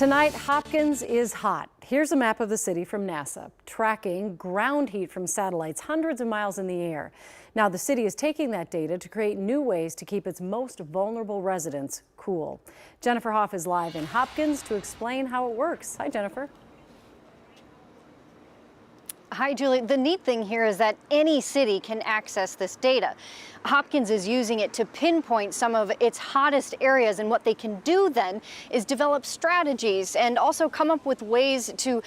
Tonight, Hopkins is hot. Here's a map of the city from NASA, tracking ground heat from satellites hundreds of miles in the air. Now, the city is taking that data to create new ways to keep its most vulnerable residents cool. Jennifer Hoff is live in Hopkins to explain how it works. Hi, Jennifer. Hi, Julie. The neat thing here is that any city can access this data. Hopkins is using it to pinpoint some of its hottest areas, and what they can do then is develop strategies and also come up with ways to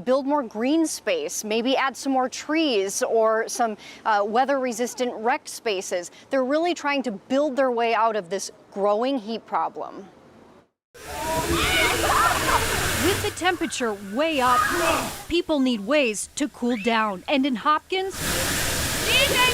build more green space, maybe add some more trees or some weather-resistant rec spaces. They're really trying to build their way out of this growing heat problem. With the temperature way up, people need ways to cool down. And in Hopkins,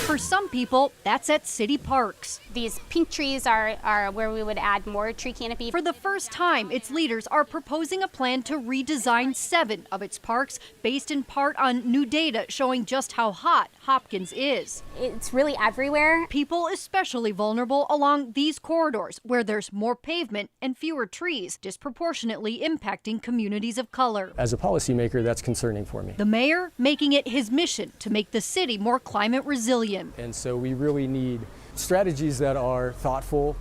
for some people, that's at city parks. These pink trees are where we would add more tree canopy. For the first time, its leaders are proposing a plan to redesign 7 of its parks based in part on new data showing just how hot Hopkins is. It's really everywhere. People especially vulnerable along these corridors where there's more pavement and fewer trees, disproportionately impacting communities of color. As a policymaker, that's concerning for me. The mayor making it his mission to make the city more climate resilient. And so we really need strategies that are thoughtful,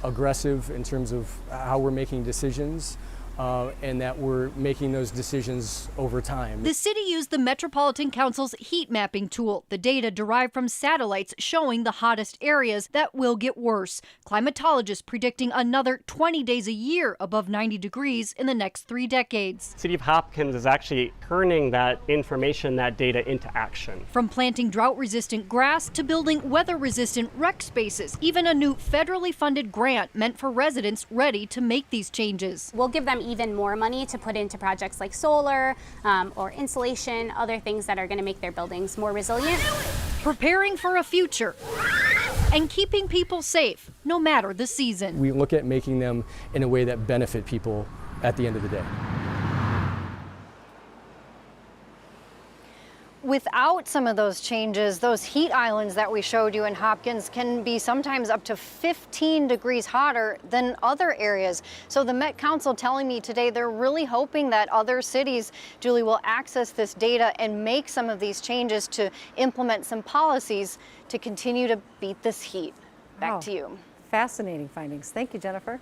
aggressive in terms of how we're making decisions, and that we're making those decisions over time. The city used the Metropolitan Council's heat mapping tool, the data derived from satellites showing the hottest areas that will get worse. Climatologists predicting another 20 days a year above 90 degrees in the next 3 decades. City of Hopkins is actually turning that information, that data, into action. From planting drought-resistant grass to building weather-resistant rec spaces, even a new federally funded grant meant for residents ready to make these changes. We'll give them even more money to put into projects like solar or insulation, other things that are going to make their buildings more resilient. Preparing for a future and keeping people safe, no matter the season. We look at making them in a way that benefit people at the end of the day. Without some of those changes, those heat islands that we showed you in Hopkins can be sometimes up to 15 degrees hotter than other areas. So the Met Council telling me today they're really hoping that other cities, Julie, will access this data and make some of these changes to implement some policies to continue to beat this heat. Back to you. Fascinating findings. Thank you, Jennifer.